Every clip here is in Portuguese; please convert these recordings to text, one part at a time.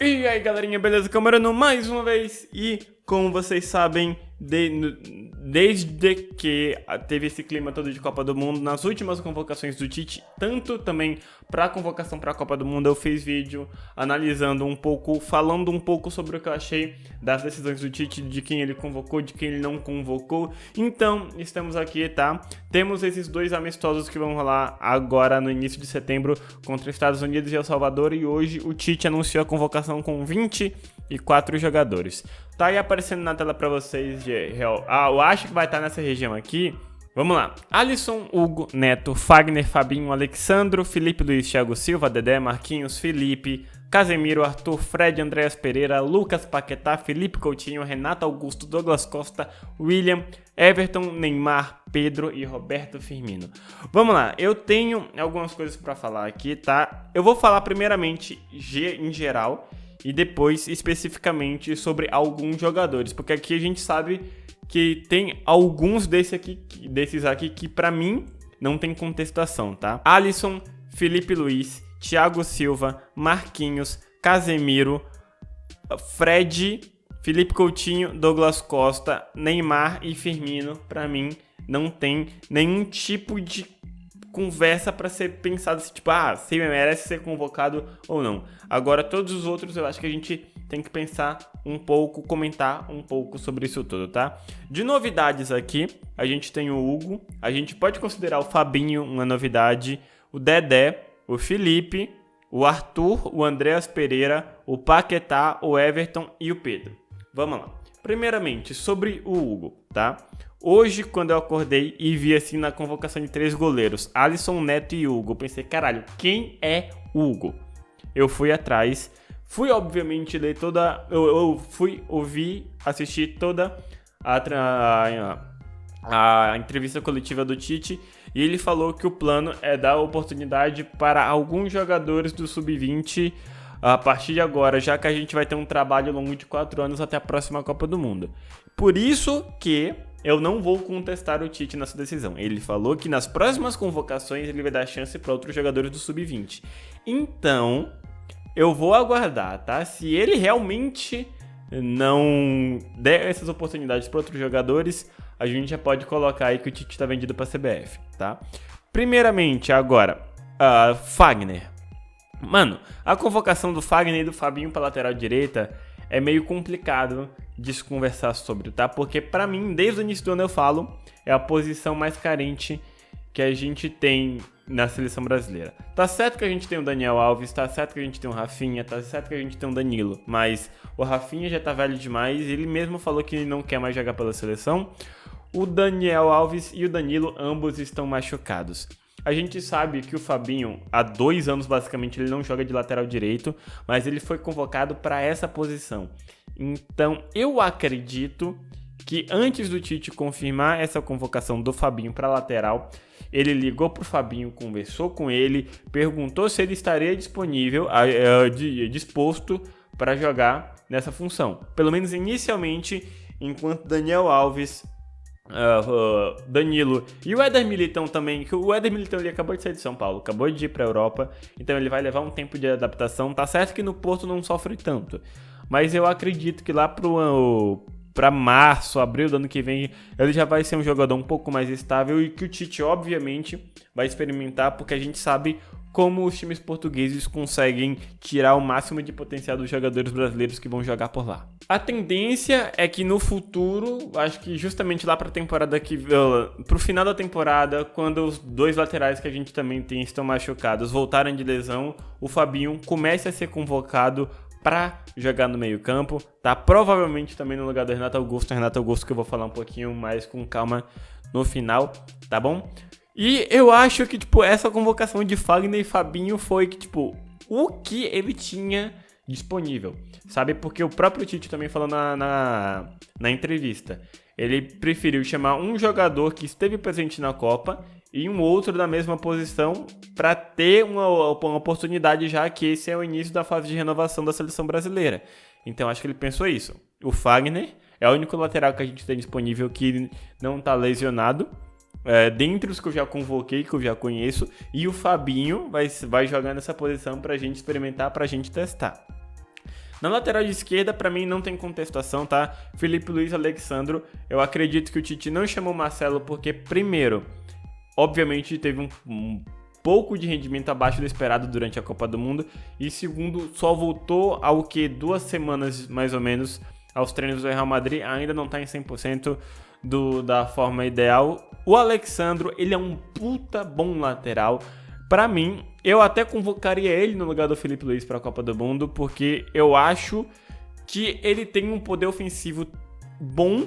E aí galerinha, beleza? Camarano mais uma vez. E como vocês sabem, desde que teve esse clima todo de Copa do Mundo, nas últimas convocações do Tite, tanto também para a convocação para a Copa do Mundo, eu fiz vídeo analisando um pouco, falando um pouco sobre o que eu achei das decisões do Tite, de quem ele convocou, de quem ele não convocou. Então, estamos aqui, tá? Temos esses dois amistosos que vão rolar agora no início de setembro contra Estados Unidos e El Salvador, e hoje o Tite anunciou a convocação com 24 jogadores. Tá aí aparecendo na tela pra vocês, eu acho que vai estar nessa região aqui. Vamos lá: Alisson, Hugo, Neto, Fagner, Fabinho, Alexandro, Felipe Luiz, Thiago Silva, Dedé, Marquinhos, Felipe, Casemiro, Arthur, Fred, Andreas Pereira, Lucas Paquetá, Felipe Coutinho, Renato Augusto, Douglas Costa, William, Everton, Neymar, Pedro e Roberto Firmino. Vamos lá, eu tenho algumas coisas pra falar aqui, tá? Eu vou falar primeiramente em geral e depois especificamente sobre alguns jogadores, porque aqui a gente sabe que tem alguns desses aqui que pra mim não tem contestação, tá? Alisson, Felipe Luiz, Thiago Silva, Marquinhos, Casemiro, Fred, Felipe Coutinho, Douglas Costa, Neymar e Firmino, pra mim não tem nenhum tipo de conversa para ser pensado se tipo, se merece ser convocado ou não. Agora todos os outros eu acho que a gente tem que pensar um pouco, comentar um pouco sobre isso tudo, tá? De novidades aqui, a gente tem o Hugo, a gente pode considerar o Fabinho uma novidade, o Dedé, o Felipe, o Arthur, o Andreas Pereira, o Paquetá, o Everton e o Pedro. Vamos lá. Primeiramente, sobre o Hugo, tá? Hoje, quando eu acordei e vi assim na convocação de 3 goleiros, Alisson, Neto e Hugo, eu pensei, caralho, quem é Hugo? Eu fui atrás, fui obviamente ler toda, eu fui ouvir, assistir toda a entrevista coletiva do Tite, e ele falou que o plano é dar oportunidade para alguns jogadores do Sub-20 a partir de agora, já que a gente vai ter um trabalho longo de 4 anos até a próxima Copa do Mundo. Por isso que eu não vou contestar o Tite nessa decisão. Ele falou que nas próximas convocações ele vai dar chance para outros jogadores do Sub-20. Então, eu vou aguardar, tá? Se ele realmente não der essas oportunidades para outros jogadores, a gente já pode colocar aí que o Tite está vendido para a CBF, tá? Primeiramente, agora, Fagner. Mano, a convocação do Fagner e do Fabinho para lateral direita é meio complicado de se conversar sobre, tá? Porque pra mim, desde o início do ano eu falo, é a posição mais carente que a gente tem na seleção brasileira. Tá certo que a gente tem o Daniel Alves, tá certo que a gente tem o Rafinha, tá certo que a gente tem o Danilo, mas o Rafinha já tá velho demais, ele mesmo falou que não quer mais jogar pela seleção. O Daniel Alves e o Danilo, ambos estão machucados. A gente sabe que o Fabinho, há 2 anos basicamente, ele não joga de lateral direito, mas ele foi convocado para essa posição. Então, eu acredito que antes do Tite confirmar essa convocação do Fabinho para lateral, ele ligou pro Fabinho, conversou com ele, perguntou se ele estaria disposto para jogar nessa função. Pelo menos inicialmente, enquanto Daniel Alves, Danilo e o Éder Militão também, que o Éder Militão ele acabou de sair de São Paulo, acabou de ir pra Europa, então ele vai levar um tempo de adaptação. Tá certo que no Porto não sofre tanto, mas eu acredito que lá pra março, abril do ano que vem, ele já vai ser um jogador um pouco mais estável e que o Tite obviamente vai experimentar, porque a gente sabe como os times portugueses conseguem tirar o máximo de potencial dos jogadores brasileiros que vão jogar por lá. A tendência é que no futuro, acho que justamente lá pro final da temporada, quando os 2 laterais que a gente também tem estão machucados, voltarem de lesão, o Fabinho comece a ser convocado para jogar no meio campo, tá? Provavelmente também no lugar do Renato Augusto que eu vou falar um pouquinho mais com calma no final, tá bom? E eu acho que, essa convocação de Fagner e Fabinho foi que, o que ele tinha disponível, sabe? Porque o próprio Tite também falou na entrevista. Ele preferiu chamar um jogador que esteve presente na Copa e um outro da mesma posição para ter uma oportunidade, já que esse é o início da fase de renovação da seleção brasileira. Então, acho que ele pensou isso. O Fagner é o único lateral que a gente tem disponível que não está lesionado, dentre os que eu já convoquei, que eu já conheço, e o Fabinho vai jogar nessa posição pra gente experimentar, pra gente testar. Na lateral de esquerda, pra mim, não tem contestação, tá? Felipe Luiz e Alexandro. Eu acredito que o Tite não chamou o Marcelo porque, primeiro, obviamente teve um pouco de rendimento abaixo do esperado durante a Copa do Mundo. E segundo, só voltou ao que 2 semanas, mais ou menos, aos treinos do Real Madrid. Ainda não tá em 100% da forma ideal. O Alexandro, ele é um puta bom lateral. Pra mim, eu até convocaria ele no lugar do Felipe Luiz para a Copa do Mundo, porque eu acho que ele tem um poder ofensivo bom,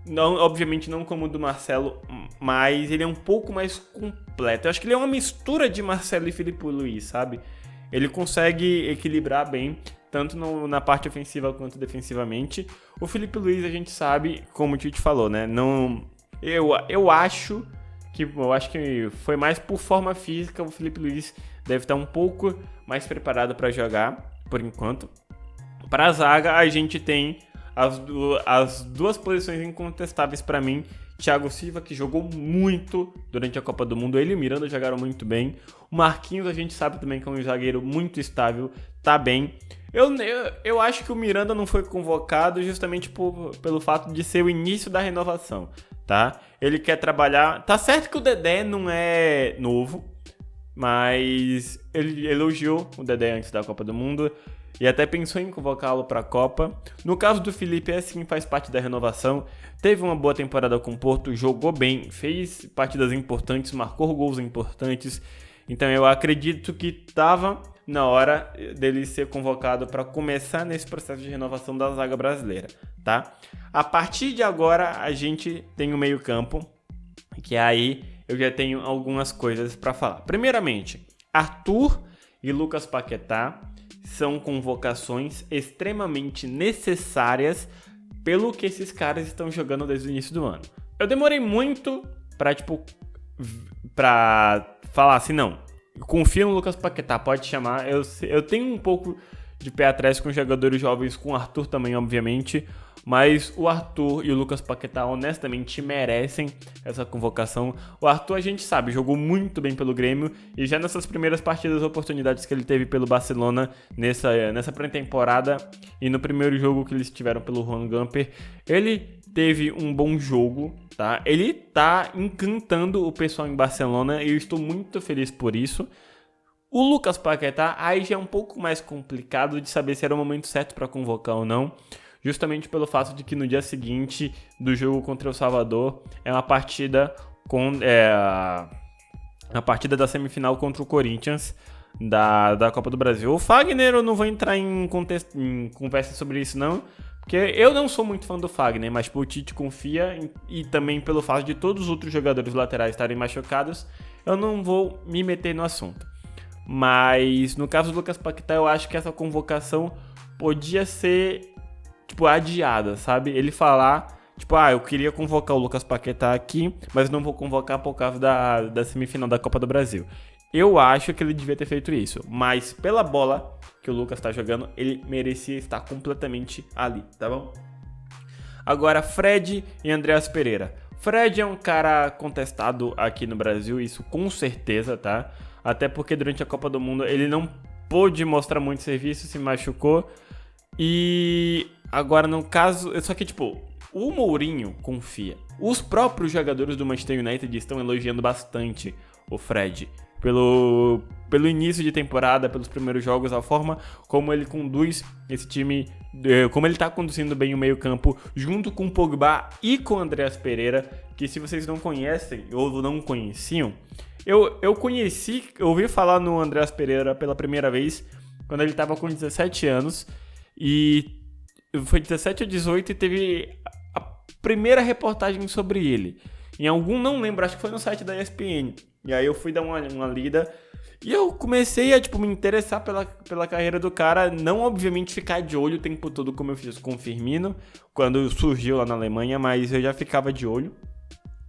não, obviamente não como o do Marcelo, mas ele é um pouco mais completo. Eu acho que ele é uma mistura de Marcelo e Felipe Luiz, sabe? Ele consegue equilibrar bem, tanto na parte ofensiva quanto defensivamente. O Felipe Luiz, a gente sabe, como o Tite falou, né? Não, eu acho que foi mais por forma física. O Felipe Luiz deve estar um pouco mais preparado para jogar, por enquanto. Para a zaga, a gente tem as duas posições incontestáveis para mim. Thiago Silva, que jogou muito durante a Copa do Mundo. Ele e o Miranda jogaram muito bem. O Marquinhos, a gente sabe também que é um zagueiro muito estável, tá bem. Eu acho que o Miranda não foi convocado justamente pelo fato de ser o início da renovação, tá? Ele quer trabalhar... Tá certo que o Dedé não é novo, mas ele elogiou o Dedé antes da Copa do Mundo e até pensou em convocá-lo para a Copa. No caso do Felipe, assim, faz parte da renovação. Teve uma boa temporada com o Porto, jogou bem, fez partidas importantes, marcou gols importantes. Então eu acredito que estava na hora dele ser convocado para começar nesse processo de renovação da zaga brasileira, tá? A partir de agora, a gente tem o meio-campo, que aí eu já tenho algumas coisas para falar. Primeiramente, Arthur e Lucas Paquetá são convocações extremamente necessárias pelo que esses caras estão jogando desde o início do ano. Eu demorei muito pra falar assim, não, confia no Lucas Paquetá, pode chamar. Eu tenho um pouco de pé atrás com jogadores jovens, com o Arthur também, obviamente, mas o Arthur e o Lucas Paquetá, honestamente, merecem essa convocação. O Arthur, a gente sabe, jogou muito bem pelo Grêmio e já nessas primeiras partidas, oportunidades que ele teve pelo Barcelona nessa pré-temporada e no primeiro jogo que eles tiveram pelo Juan Gamper, ele teve um bom jogo, tá? Ele tá encantando o pessoal em Barcelona e eu estou muito feliz por isso. O Lucas Paquetá, aí já é um pouco mais complicado de saber se era o momento certo para convocar ou não, justamente pelo fato de que no dia seguinte do jogo contra o Salvador é uma partida a partida da semifinal contra o Corinthians da Copa do Brasil. O Fagner, eu não vou entrar em conversa sobre isso não, porque eu não sou muito fã do Fagner, mas o Tite confia e também pelo fato de todos os outros jogadores laterais estarem machucados, eu não vou me meter no assunto. Mas no caso do Lucas Paquetá, eu acho que essa convocação podia ser adiada, sabe? Ele falar, eu queria convocar o Lucas Paquetá aqui, mas não vou convocar por causa da semifinal da Copa do Brasil. Eu acho que ele devia ter feito isso, mas pela bola que o Lucas tá jogando, ele merecia estar completamente ali, tá bom? Agora, Fred e Andreas Pereira. Fred é um cara contestado aqui no Brasil, isso com certeza, tá? Até porque durante a Copa do Mundo ele não pôde mostrar muito serviço, se machucou. E agora no caso, só que o Mourinho confia. Os próprios jogadores do Manchester United estão elogiando bastante o Fred pelo início de temporada, pelos primeiros jogos, a forma como ele conduz esse time, como ele tá conduzindo bem o meio-campo, junto com o Pogba e com o Andreas Pereira, que se vocês não conhecem ou não conheciam, eu ouvi falar no Andreas Pereira pela primeira vez quando ele tava com 17 anos. E foi 17 ou 18 e teve a primeira reportagem sobre ele. Em algum, não lembro, acho que foi no site da ESPN. E aí eu fui dar uma lida e eu comecei a me interessar pela carreira do cara. Não, obviamente, ficar de olho o tempo todo como eu fiz com o Firmino, quando surgiu lá na Alemanha, mas eu já ficava de olho.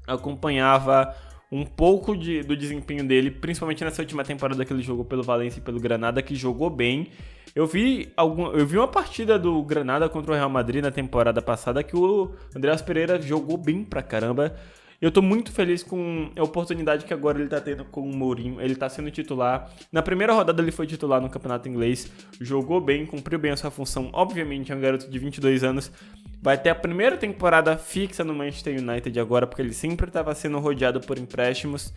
Acompanhava um pouco do desempenho dele, principalmente nessa última temporada que ele jogou pelo Valência e pelo Granada, que jogou bem. Eu vi uma partida do Granada contra o Real Madrid na temporada passada que o Andreas Pereira jogou bem pra caramba. Eu tô muito feliz com a oportunidade que agora ele tá tendo com o Mourinho. Ele tá sendo titular. Na primeira rodada ele foi titular no campeonato inglês. Jogou bem, cumpriu bem a sua função. Obviamente é um garoto de 22 anos. Vai ter a primeira temporada fixa no Manchester United agora, porque ele sempre estava sendo rodeado por empréstimos.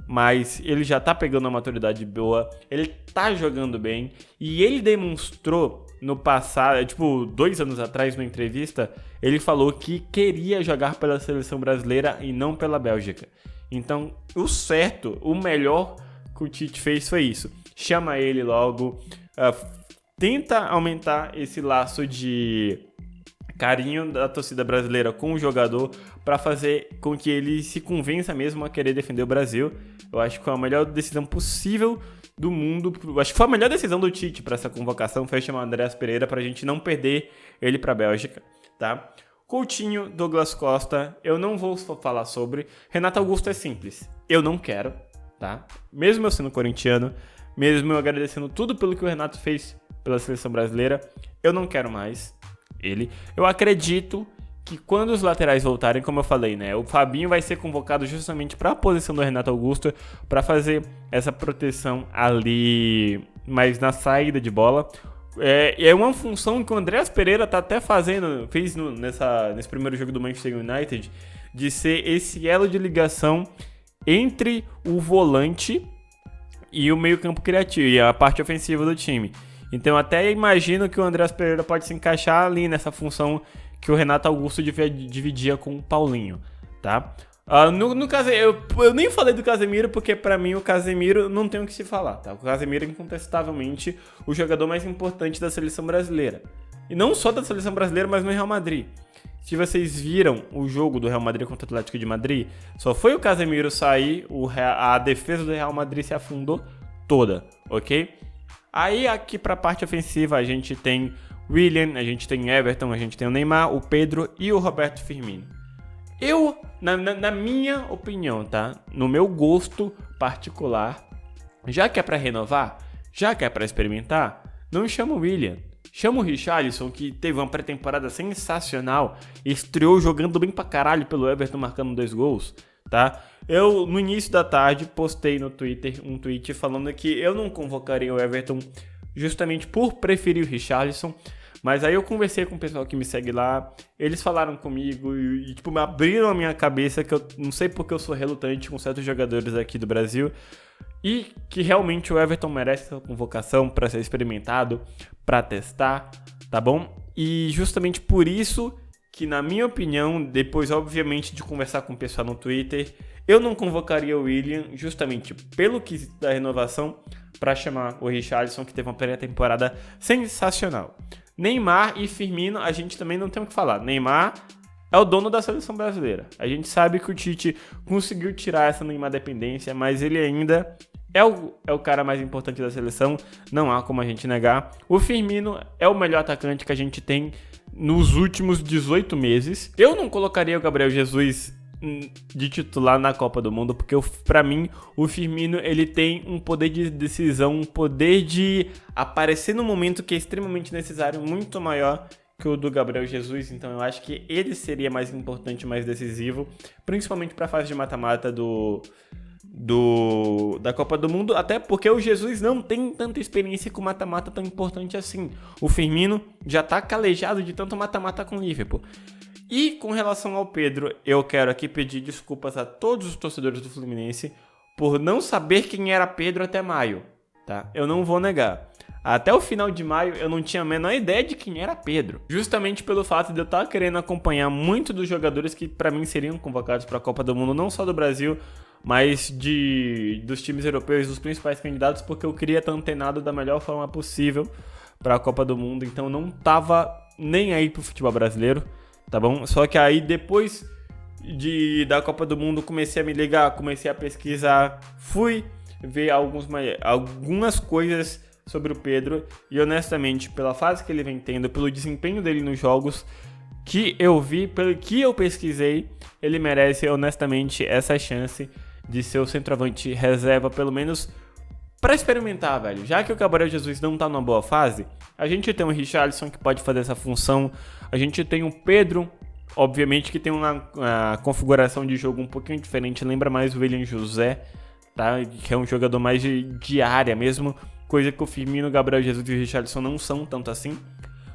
Mas ele já tá pegando uma maturidade boa. Ele tá jogando bem. E ele demonstrou no passado, 2 anos atrás, numa entrevista, ele falou que queria jogar pela seleção brasileira e não pela Bélgica. Então, o certo, o melhor que o Tite fez foi isso. Chama ele logo, tenta aumentar esse laço de carinho da torcida brasileira com o jogador para fazer com que ele se convença mesmo a querer defender o Brasil. Eu acho que foi a melhor decisão possível do mundo. Acho que foi a melhor decisão do Tite para essa convocação, foi chamar o Andreas Pereira para a gente não perder ele para a Bélgica, tá? Coutinho, Douglas Costa, eu não vou falar sobre. Renato Augusto é simples, eu não quero, tá? Mesmo eu sendo corintiano, mesmo eu agradecendo tudo pelo que o Renato fez pela seleção brasileira, eu não quero mais ele. Eu acredito que quando os laterais voltarem, como eu falei, né, o Fabinho vai ser convocado justamente para a posição do Renato Augusto, para fazer essa proteção ali, mas na saída de bola. É uma função que o Andreas Pereira tá até fez nesse primeiro jogo do Manchester United, de ser esse elo de ligação entre o volante e o meio-campo criativo, e a parte ofensiva do time. Então eu até imagino que o Andreas Pereira pode se encaixar ali nessa função que o Renato Augusto dividia com o Paulinho, tá? No caso, eu nem falei do Casemiro, porque pra mim o Casemiro não tem o que se falar, tá? O Casemiro é incontestavelmente o jogador mais importante da seleção brasileira. E não só da seleção brasileira, mas no Real Madrid. Se vocês viram o jogo do Real Madrid contra o Atlético de Madrid, só foi o Casemiro sair, a defesa do Real Madrid se afundou toda, ok? Aí aqui pra parte ofensiva a gente tem Willian, a gente tem Everton, a gente tem o Neymar, o Pedro e o Roberto Firmino. Eu, na minha opinião, tá? No meu gosto particular, já que é pra renovar, já que é pra experimentar, não chama o Willian. Chama o Richarlison, que teve uma pré-temporada sensacional, estreou jogando bem pra caralho pelo Everton, marcando 2 gols, tá? Eu, no início da tarde, postei no Twitter um tweet falando que eu não convocaria o Everton justamente por preferir o Richarlison. Mas aí eu conversei com o pessoal que me segue lá, eles falaram comigo e me abriram a minha cabeça, que eu não sei porque eu sou relutante com certos jogadores aqui do Brasil, e que realmente o Everton merece essa convocação para ser experimentado, para testar, tá bom? E justamente por isso que, na minha opinião, depois obviamente de conversar com o pessoal no Twitter, eu não convocaria o Willian justamente pelo quesito da renovação, para chamar o Richarlison, que teve uma pré-temporada sensacional. Neymar e Firmino, a gente também não tem o que falar. Neymar é o dono da seleção brasileira. A gente sabe que o Tite conseguiu tirar essa Neymar dependência, mas ele ainda é o cara mais importante da seleção, não há como a gente negar. O Firmino é o melhor atacante que a gente tem nos últimos 18 meses. Eu não colocaria o Gabriel Jesus de titular na Copa do Mundo, porque pra mim o Firmino ele tem um poder de decisão, um poder de aparecer no momento que é extremamente necessário, muito maior que o do Gabriel Jesus. Então eu acho que ele seria mais importante, mais decisivo, principalmente pra fase de mata-mata da Copa do Mundo, até porque o Jesus não tem tanta experiência com mata-mata tão importante assim. O Firmino já tá calejado de tanto mata-mata com o Liverpool. E com relação ao Pedro, eu quero aqui pedir desculpas a todos os torcedores do Fluminense por não saber quem era Pedro até maio, tá? Eu não vou negar. Até o final de maio eu não tinha a menor ideia de quem era Pedro. Justamente pelo fato de eu estar querendo acompanhar muito dos jogadores que pra mim seriam convocados para a Copa do Mundo, não só do Brasil, mas dos times europeus, dos principais candidatos, porque eu queria estar antenado da melhor forma possível para a Copa do Mundo. Então eu não tava nem aí pro futebol brasileiro. Tá bom? Só que aí depois da Copa do Mundo comecei a me ligar, comecei a pesquisar, fui ver algumas coisas sobre o Pedro e honestamente, pela fase que ele vem tendo, pelo desempenho dele nos jogos que eu vi, pelo que eu pesquisei, ele merece honestamente essa chance de ser o centroavante reserva, pelo menos pra experimentar, velho. Já que o Gabriel Jesus não tá numa boa fase, a gente tem o Richarlison que pode fazer essa função, a gente tem o Pedro Obviamente que tem uma configuração de jogo um pouquinho diferente, lembra mais o William José, tá? Que é um jogador mais de área mesmo, coisa que o Firmino, o Gabriel Jesus e o Richarlison não são tanto assim.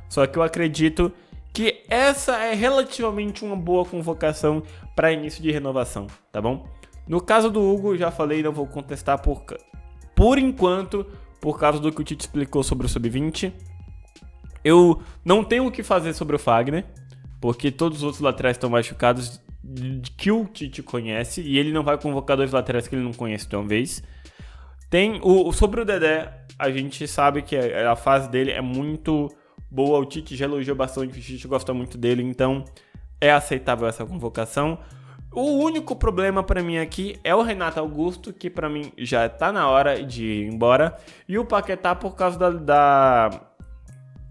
Só que eu acredito que essa é relativamente uma boa convocação para início de renovação, tá bom? No caso do Hugo, já falei, não vou contestar por enquanto, por causa do que o Tite explicou sobre o Sub-20. Eu não tenho o que fazer sobre o Fagner, porque todos os outros laterais estão machucados que o Tite conhece, e ele não vai convocar 2 laterais que ele não conhece de uma vez. Sobre o Dedé, a gente sabe que a fase dele é muito boa, o Tite já elogiou bastante, o Tite gosta muito dele, então é aceitável essa convocação. O único problema pra mim aqui é o Renato Augusto, que pra mim já tá na hora de ir embora, e o Paquetá por causa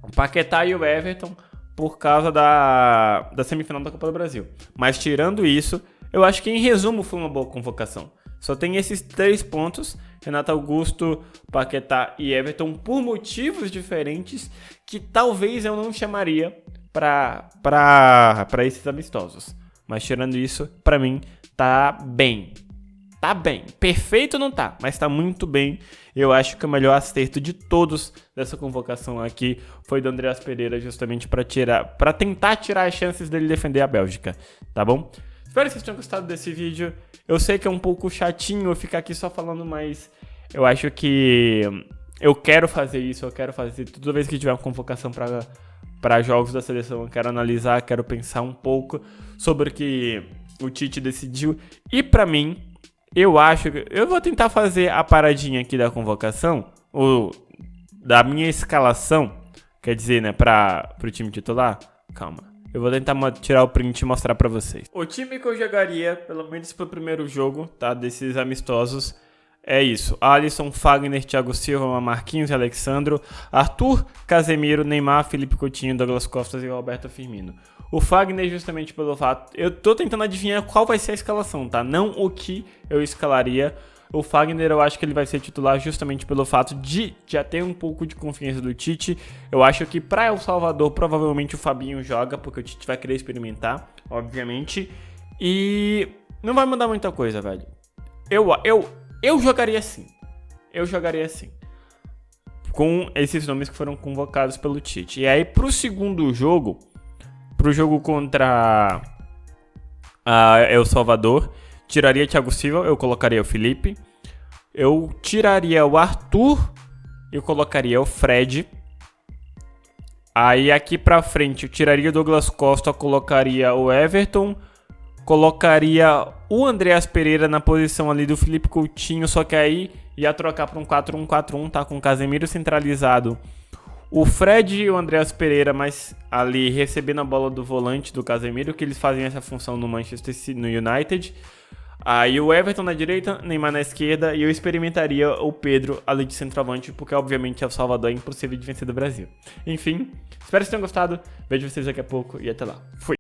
o Paquetá e o Everton por causa da semifinal da Copa do Brasil. Mas tirando isso, eu acho que em resumo foi uma boa convocação. Só tem esses 3 pontos, Renato Augusto, Paquetá e Everton, por motivos diferentes que talvez eu não chamaria para esses amistosos. Mas tirando isso, pra mim, tá bem. Tá bem. Perfeito não tá, mas tá muito bem. Eu acho que o melhor acerto de todos dessa convocação aqui foi do Andreas Pereira, justamente para tentar tirar as chances dele defender a Bélgica, tá bom? Espero que vocês tenham gostado desse vídeo. Eu sei que é um pouco chatinho eu ficar aqui só falando, mas eu acho que eu quero fazer isso, eu quero fazer toda vez que tiver uma convocação para jogos da seleção, eu quero analisar, quero pensar um pouco sobre o que o Tite decidiu. E pra mim, eu acho que eu vou tentar fazer a paradinha aqui da convocação, da minha escalação, quer dizer, né, pro time titular. Calma. Eu vou tentar tirar o print e mostrar pra vocês. O time que eu jogaria, pelo menos pro primeiro jogo, tá, desses amistosos, é isso: Alisson, Fagner, Thiago Silva, Marquinhos e Alexandro, Arthur, Casemiro, Neymar, Felipe Coutinho, Douglas Costa e Roberto Firmino. O Fagner, justamente pelo fato... Eu tô tentando adivinhar qual vai ser a escalação, tá? Não o que eu escalaria. O Fagner, eu acho que ele vai ser titular justamente pelo fato de já ter um pouco de confiança do Tite. Eu acho que pra El Salvador, provavelmente o Fabinho joga, porque o Tite vai querer experimentar, obviamente. E não vai mudar muita coisa, velho. Eu jogaria assim. Eu jogaria assim. Com esses nomes que foram convocados pelo Tite. E aí, pro segundo jogo, pro jogo contra El Salvador, tiraria Thiago Silva, eu colocaria o Felipe. Eu tiraria o Arthur, eu colocaria o Fred. Aí aqui pra frente, eu tiraria o Douglas Costa, colocaria o Everton. Colocaria o Andreas Pereira na posição ali do Felipe Coutinho, só que aí ia trocar para um 4-1-4-1, tá? Com o Casemiro centralizado. O Fred e o Andreas Pereira, mas ali recebendo a bola do volante do Casemiro, que eles fazem essa função no Manchester City, no United. Aí o Everton na direita, Neymar na esquerda, e eu experimentaria o Pedro ali de centroavante, porque obviamente El Salvador é impossível de vencer do Brasil. Enfim, espero que vocês tenham gostado, vejo vocês daqui a pouco e até lá. Fui!